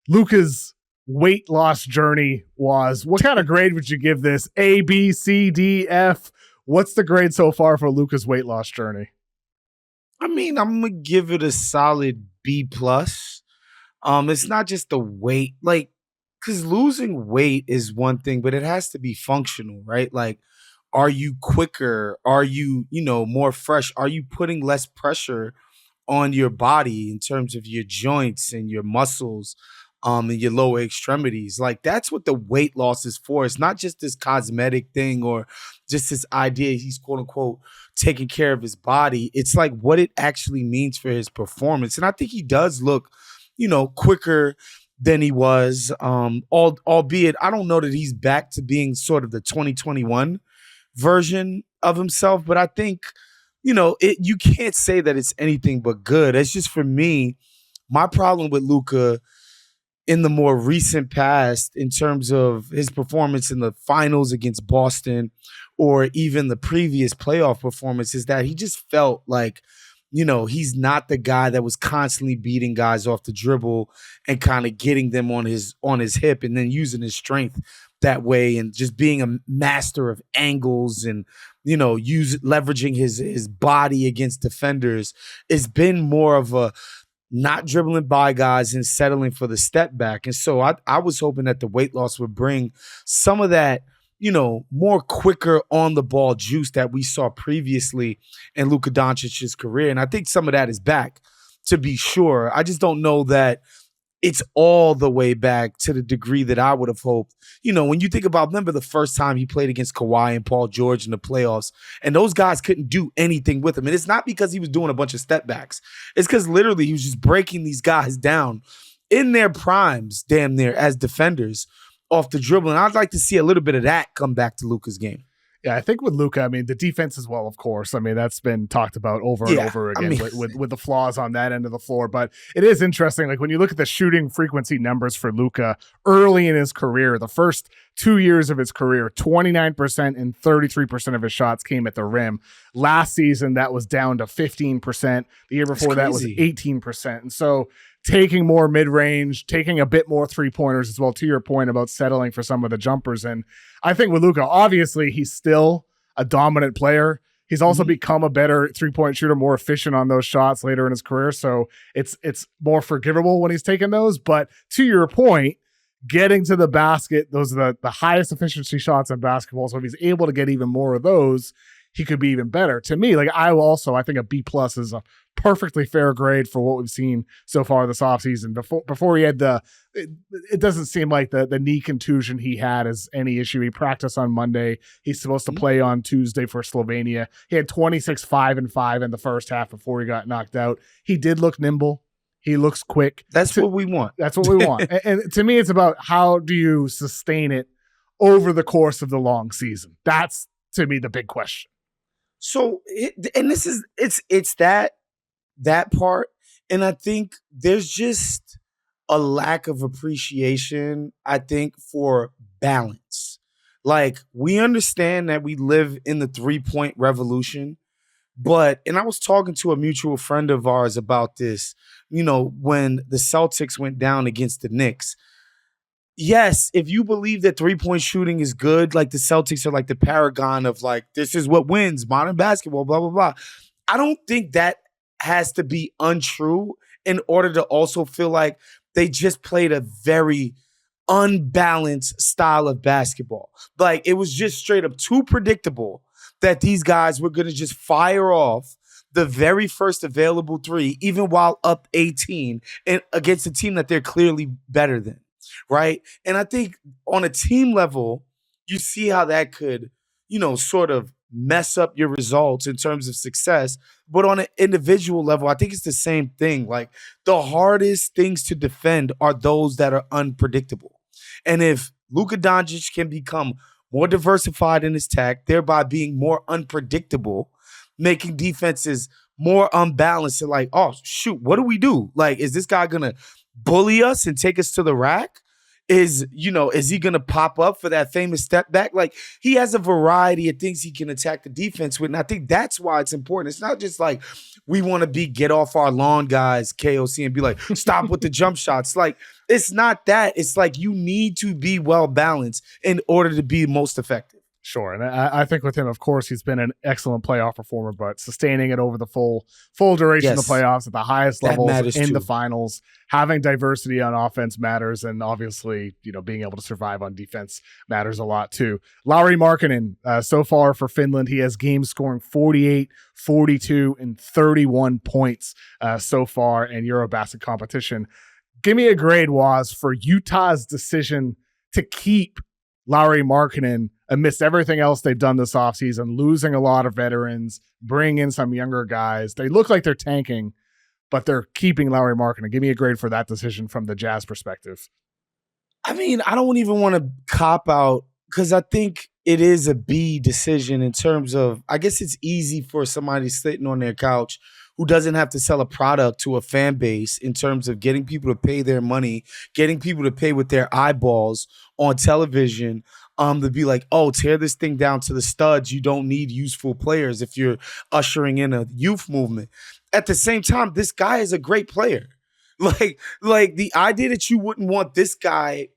Luka's weight loss journey was. What kind of grade would you give this? A, B, C, D, F? What's the grade so far for Luka's weight loss journey? I mean, I'm gonna give it a solid B plus. It's not just the weight, like, because losing weight is one thing, but it has to be functional, right? Like, are you quicker? Are you, more fresh? Are you putting less pressure on your body in terms of your joints and your muscles, and your lower extremities? Like, that's what the weight loss is for. It's not just this cosmetic thing or just this idea he's quote unquote taking care of his body. It's like what it actually means for his performance. And I think he does look, quicker than he was. Albeit I don't know that he's back to being sort of the 2021 version of himself, but I think, you can't say that it's anything but good. It's just, for me, my problem with Luka in the more recent past, in terms of his performance in the finals against Boston or even the previous playoff performance, is that he just felt like, he's not the guy that was constantly beating guys off the dribble and kind of getting them on his hip and then using his strength that way, and just being a master of angles and, leveraging his body against defenders. It's been more of a not dribbling by guys and settling for the step back. And so I was hoping that the weight loss would bring some of that, more quicker on the ball juice that we saw previously in Luka Doncic's career. And I think some of that is back, to be sure. I just don't know that it's all the way back to the degree that I would have hoped. When you think about, remember the first time he played against Kawhi and Paul George in the playoffs, and those guys couldn't do anything with him. And it's not because he was doing a bunch of step backs. It's because literally he was just breaking these guys down in their primes, damn near, as defenders off the dribble. And I'd like to see a little bit of that come back to Luka's game. Yeah, I think with Luka, the defense as well, of course. That's been talked about over and over again with the flaws on that end of the floor. But it is interesting, like when you look at the shooting frequency numbers for Luka early in his career, the first 2 years of his career, 29% and 33% of his shots came at the rim. Last season, that was down to 15%. The year before that was 18%. And so taking more mid-range, taking a bit more three-pointers as well, to your point about settling for some of the jumpers. And I think with Luka, obviously, he's still a dominant player. He's also become a better three-point shooter, more efficient on those shots later in his career. So it's more forgivable when he's taking those. But to your point, getting to the basket, those are the highest efficiency shots in basketball. So if he's able to get even more of those, he could be even better. To me, I think a B plus is a perfectly fair grade for what we've seen so far this offseason. Before he had it doesn't seem like the knee contusion he had is any issue. He practiced on Monday. He's supposed to play on Tuesday for Slovenia. He had 26, 5 and 5 in the first half before he got knocked out. He did look nimble. He looks quick. That's what we want. That's what we want. And to me, it's about how do you sustain it over the course of the long season. That's, to me, the big question. So, it's that part. And I think there's just a lack of appreciation, I think, for balance. Like, we understand that we live in the 3-point revolution, and I was talking to a mutual friend of ours about this, when the Celtics went down against the Knicks. Yes, if you believe that 3-point shooting is good, like the Celtics are like the paragon of like, this is what wins modern basketball, blah, blah, blah. I don't think that has to be untrue in order to also feel like they just played a very unbalanced style of basketball. Like, it was just straight up too predictable that these guys were going to just fire off the very first available three, even while up 18 and against a team that they're clearly better than. Right. And I think on a team level, you see how that could, sort of mess up your results in terms of success. But on an individual level, I think it's the same thing. Like, the hardest things to defend are those that are unpredictable. And if Luka Doncic can become more diversified in his attack, thereby being more unpredictable, making defenses more unbalanced and like, oh, shoot, what do we do? Like, is this guy going to bully us and take us to the rack? is he going to pop up for that famous step back? Like, he has a variety of things he can attack the defense with. And I think that's why it's important. It's not just like we want to be get off our lawn guys, KOC, and be like, stop with the jump shots. Like, it's not that. It's like you need to be well balanced in order to be most effective. Sure. And I think with him, of course, he's been an excellent playoff performer, but sustaining it over the full duration of the playoffs at the highest levels in the finals, having diversity on offense matters. And obviously, being able to survive on defense matters a lot too. Lauri Markkanen, so far for Finland, he has games scoring 48, 42, and 31 points so far in EuroBasket competition. Give me a grade, Waz, for Utah's decision to keep Lauri Markkanen amidst everything else they've done this offseason, losing a lot of veterans, bringing in some younger guys. They look like they're tanking, but they're keeping Lauri Markkanen. Give me a grade for that decision from the Jazz perspective. I mean, I don't even want to cop out because I think it is a B decision in terms of, I guess it's easy for somebody sitting on their couch who doesn't have to sell a product to a fan base in terms of getting people to pay their money, getting people to pay with their eyeballs on television, to be like, oh, tear this thing down to the studs. You don't need useful players if you're ushering in a youth movement. At the same time, this guy is a great player. Like the idea that you wouldn't want this guy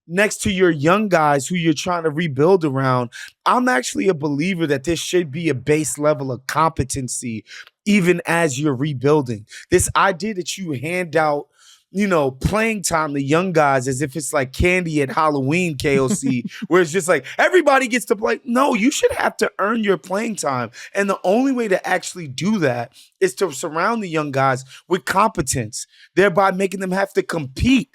next to your young guys who you're trying to rebuild around, I'm actually a believer that there should be a base level of competency even as you're rebuilding. This idea that you hand out, playing time to young guys as if it's like candy at Halloween, KOC, where it's just like everybody gets to play. No, you should have to earn your playing time. And the only way to actually do that is to surround the young guys with competence, thereby making them have to compete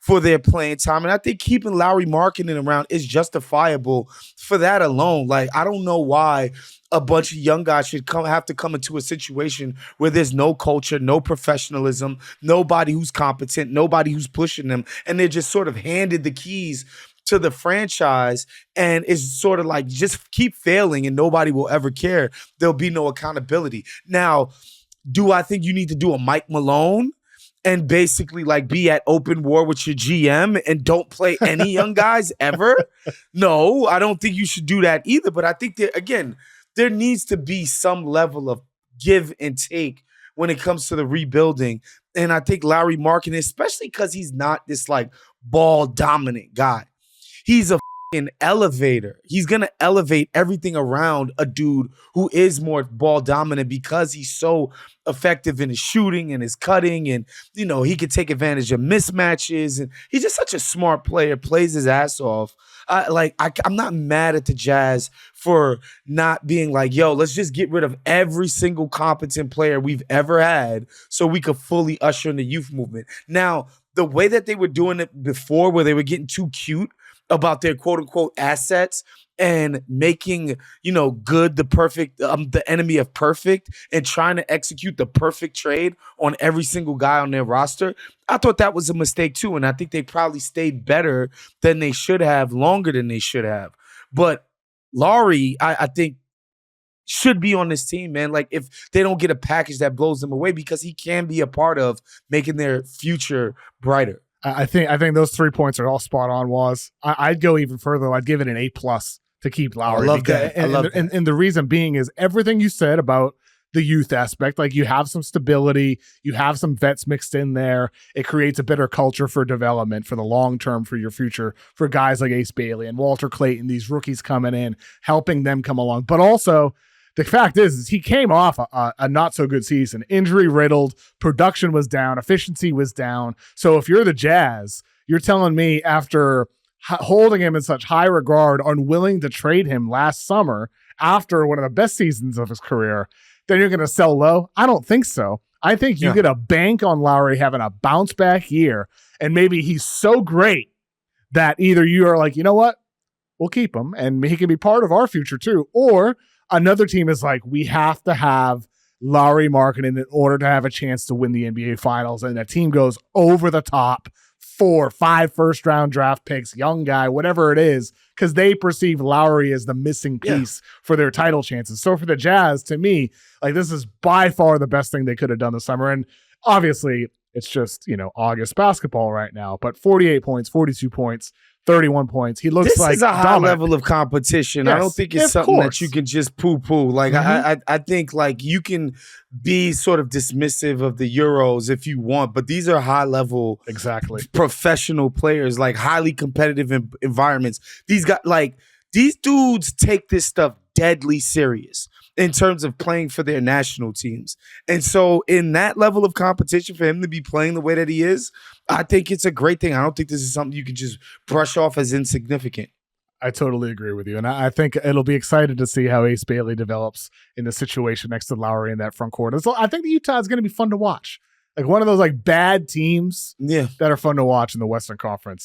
for their playing time. And I think keeping Lauri Markkanen around is justifiable for that alone. Like, I don't know why a bunch of young guys should have to come into a situation where there's no culture, no professionalism, nobody who's competent, nobody who's pushing them, and they're just sort of handed the keys to the franchise, and it's sort of like just keep failing and nobody will ever care. There'll be no accountability. Now, do I think you need to do a Mike Malone and basically like be at open war with your GM and don't play any young guys ever? No, I don't think you should do that either. But I think that, again, there needs to be some level of give and take when it comes to the rebuilding. And I think Lauri Markkanen, especially because he's not this like ball dominant guy, he's a an elevator. He's going to elevate everything around a dude who is more ball dominant because he's so effective in his shooting and his cutting, and he can take advantage of mismatches, and he's just such a smart player, plays his ass off. I'm not mad at the Jazz for not being like, yo, let's just get rid of every single competent player we've ever had so we could fully usher in the youth movement. Now, the way that they were doing it before, where they were getting too cute about their quote unquote assets and making, good the perfect, the enemy of perfect, and trying to execute the perfect trade on every single guy on their roster, I thought that was a mistake too. And I think they probably stayed better than they should have, longer than they should have. But Lauri, I think, should be on this team, man. Like, if they don't get a package that blows them away, because he can be a part of making their future brighter. I think those 3 points are all spot on, Waz. I'd go even further. I'd give it an A+ to keep Lauri. I love that. And the reason being is everything you said about the youth aspect. Like, you have some stability, you have some vets mixed in there. It creates a better culture for development for the long term, for your future, for guys like Ace Bailey and Walter Clayton, these rookies coming in, helping them come along. But also, the fact is he came off a not so good season, injury riddled, production was down, efficiency was down. So if you're the Jazz, you're telling me after holding him in such high regard, unwilling to trade him last summer after one of the best seasons of his career, then you're going to sell low? I don't think so. I think you get a bank on Lauri having a bounce back year, and maybe he's so great that either you are like, you know what, we'll keep him and he can be part of our future too, or another team is like, we have to have Lauri Markkanen in order to have a chance to win the NBA Finals. And that team goes over the top, 4 or 5 first-round draft picks, young guy, whatever it is, because they perceive Lauri as the missing piece for their title chances. So for the Jazz, to me, like, this is by far the best thing they could have done this summer. And obviously, It's just, August basketball right now. But 48 points, 42 points, 31 points. He looks like this is a high dominant level of competition. Yes, I don't think it's something that you can just poo-poo. Like I think like you can be sort of dismissive of the Euros if you want, but these are high level, professional players, like highly competitive environments. These dudes take this stuff deadly serious in terms of playing for their national teams. And so in that level of competition, for him to be playing the way that he is, I think it's a great thing. I don't think this is something you can just brush off as insignificant. I totally agree with you. And I think it'll be exciting to see how Ace Bailey develops in the situation next to Lauri in that front court. So I think the Utah is going to be fun to watch. Like one of those like bad teams that are fun to watch in the Western Conference.